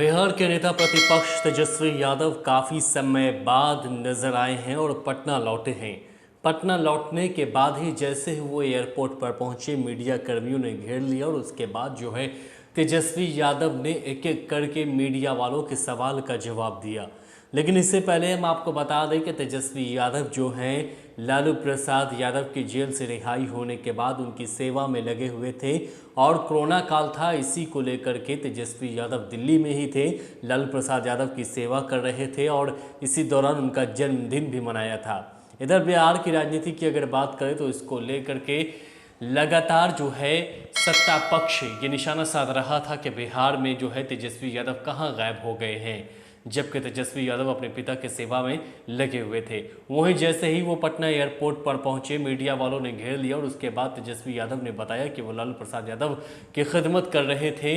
बिहार के नेता प्रतिपक्ष तेजस्वी यादव काफ़ी समय बाद नजर आए हैं और पटना लौटे हैं। पटना लौटने के बाद ही जैसे ही वो एयरपोर्ट पर पहुंचे, मीडिया कर्मियों ने घेर लिया और उसके बाद जो है तेजस्वी यादव ने एक एक करके मीडिया वालों के सवाल का जवाब दिया। लेकिन इससे पहले हम आपको बता दें कि तेजस्वी यादव जो हैं लालू प्रसाद यादव की जेल से रिहाई होने के बाद उनकी सेवा में लगे हुए थे और कोरोना काल था, इसी को लेकर के तेजस्वी यादव दिल्ली में ही थे, लालू प्रसाद यादव की सेवा कर रहे थे और इसी दौरान उनका जन्मदिन भी मनाया था। इधर बिहार की राजनीति की अगर बात करें तो इसको लेकर के लगातार जो है सत्ता पक्ष ये निशाना साध रहा था कि बिहार में जो है तेजस्वी यादव कहाँ गायब हो गए हैं, जबकि तेजस्वी यादव अपने पिता के सेवा में लगे हुए थे। वहीं जैसे ही वो पटना एयरपोर्ट पर पहुंचे, मीडिया वालों ने घेर लिया और उसके बाद तेजस्वी यादव ने बताया कि वो लालू प्रसाद यादव की खिदमत कर रहे थे,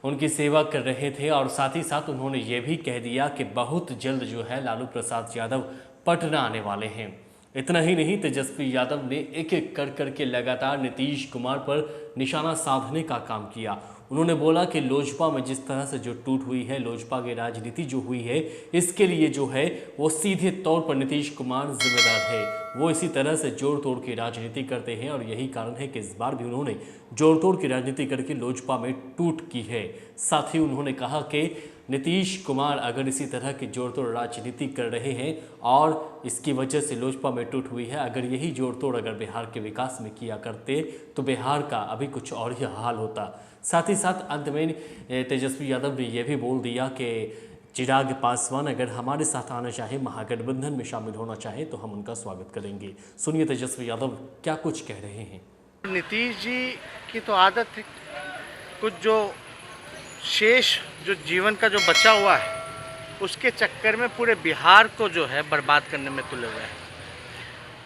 उनकी सेवा कर रहे थे और साथ ही साथ उन्होंने ये भी कह दिया कि बहुत जल्द जो है लालू प्रसाद यादव पटना आने वाले हैं। इतना ही नहीं, तेजस्वी यादव ने एक एक कर के लगातार नीतीश कुमार पर निशाना साधने का काम किया। उन्होंने बोला कि लोजपा में जिस तरह से जो टूट हुई है, लोजपा की राजनीति जो हुई है, इसके लिए जो है वो सीधे तौर पर नीतीश कुमार जिम्मेदार है। वो इसी तरह से जोड़ तोड़ की राजनीति करते हैं और यही कारण है कि इस बार भी उन्होंने जोड़ तोड़ की राजनीति करके लोजपा में टूट की है। साथ ही उन्होंने कहा कि नीतीश कुमार अगर इसी तरह की जोड़ तोड़ राजनीति कर रहे हैं और इसकी वजह से लोजपा में टूट हुई है, अगर यही जोड़ तोड़ अगर बिहार के विकास में किया करते तो बिहार का अभी कुछ और ही हाल होता। साथ ही साथ अंत में तेजस्वी यादव ने यह भी बोल दिया कि चिराग पासवान अगर हमारे साथ आना चाहे, महागठबंधन में शामिल होना चाहे तो हम उनका स्वागत करेंगे। सुनिए तेजस्वी यादव क्या कुछ कह रहे हैं। नीतीश जी की तो आदत है, कुछ जो शेष जो जीवन का जो बचा हुआ है उसके चक्कर में पूरे बिहार को जो है बर्बाद करने में तुले हुए हैं।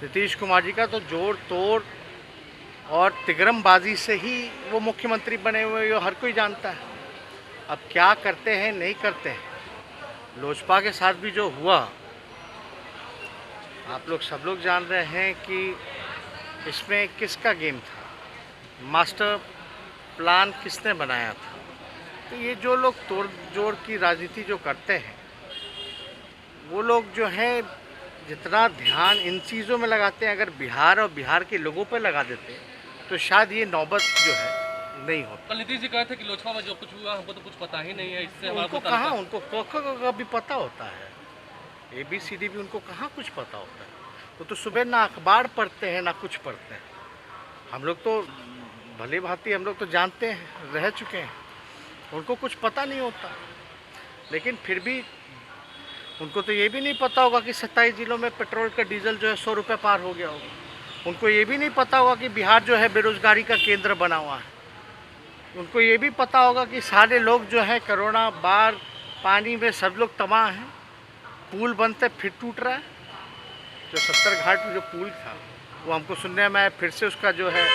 नीतीश कुमार जी का तो जोड़ तोड़ और तिगरमबाजी से ही वो मुख्यमंत्री बने हुए, ये हर कोई जानता है। अब क्या करते हैं नहीं करते हैं, लोजपा के साथ भी जो हुआ आप लोग सब लोग जान रहे हैं कि इसमें किसका गेम था, मास्टर प्लान किसने बनाया था। तो ये जो लोग तोड़ जोड़ की राजनीति जो करते हैं, वो लोग जो है जितना ध्यान इन चीज़ों में लगाते हैं, अगर बिहार और बिहार के लोगों पर लगा देते तो शायद ये नौबत जो है नहीं होती। कल नीतीश जी कहे थे कि लोजपा में जो कुछ हुआ हमको तो कुछ पता ही नहीं है, इससे उनको कहाँ, उनको का भी पता होता है, ABCD भी उनको कहाँ कुछ पता होता है। वो तो सुबह ना अखबार पढ़ते हैं ना कुछ पढ़ते हैं। हम लोग तो भले भांति हम लोग तो जानते हैं, रह चुके हैं, उनको कुछ पता नहीं होता। लेकिन फिर भी उनको तो ये भी नहीं पता होगा कि 27 जिलों में पेट्रोल का डीजल जो है 100 रुपये पार हो गया होगा। उनको ये भी नहीं पता होगा कि बिहार जो है बेरोजगारी का केंद्र बना हुआ है। उनको ये भी पता होगा कि सारे लोग जो है कोरोना, बाढ़, पानी में सब लोग तबाह हैं। पुल बनते फिर टूट रहा है। जो 70 घाट जो पुल था वो हमको सुनने में फिर से उसका जो है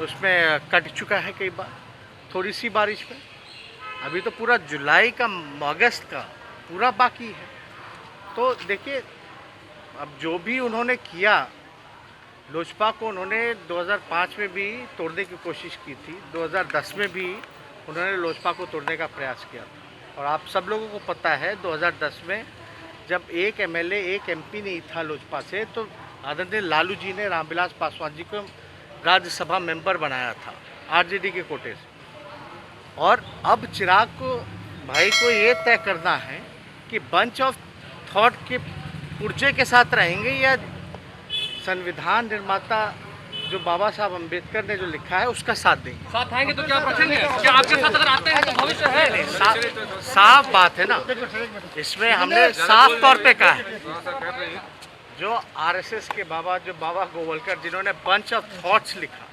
उसमें कट चुका है कई बार, थोड़ी सी बारिश में। अभी तो पूरा जुलाई का, अगस्त का पूरा बाकी है। तो देखिए, अब जो भी उन्होंने किया, लोजपा को उन्होंने 2005 में भी तोड़ने की कोशिश की थी, 2010 में भी उन्होंने लोजपा को तोड़ने का प्रयास किया था। और आप सब लोगों को पता है 2010 में जब एक MLA एक MP नहीं था लोजपा से, तो आदरणीय लालू जी ने रामविलास पासवान जी को राज्यसभा मेंबर बनाया था RJD के कोटे से। और अब चिराग को भाई को ये तय करना है कि बंच ऑफ थॉट के पुर्जे के साथ रहेंगे या संविधान निर्माता जो बाबा साहब अम्बेडकर ने जो लिखा है उसका साथ देंगे। साथ आएंगे तो क्या रखेंगे? क्या आपके साथ अगर आते हैं तो भविष्य है? साफ बात है ना, इसमें हमने साफ तौर पे कहा है। जो RSS के बाबा, जो बाबा गोवलकर जिन्होंने बंच ऑफ थॉट्स लिखा,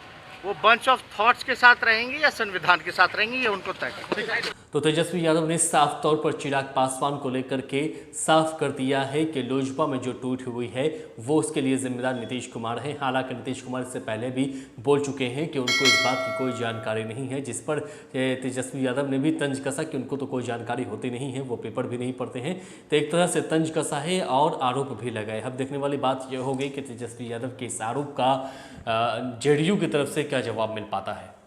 वो बंच ऑफ थॉट्स के साथ रहेंगे या संविधान के साथ रहेंगे, ये उनको तय करना। तो तेजस्वी यादव ने साफ तौर पर चिराग पासवान को लेकर के साफ कर दिया है कि लोजपा में जो टूट हुई है वो उसके लिए जिम्मेदार नीतीश कुमार हैं। हालांकि नीतीश कुमार इससे पहले भी बोल चुके हैं कि उनको इस बात की कोई जानकारी नहीं है, जिस पर तेजस्वी यादव ने भी तंज कसा कि उनको तो कोई जानकारी होती नहीं है, वो पेपर भी नहीं पढ़ते हैं। तो एक तरह से तंज कसा है और आरोप भी लगाए। अब देखने वाली बात यह हो गई कि तेजस्वी यादव के इस आरोप का JDU की तरफ से क्या जवाब मिल पाता है।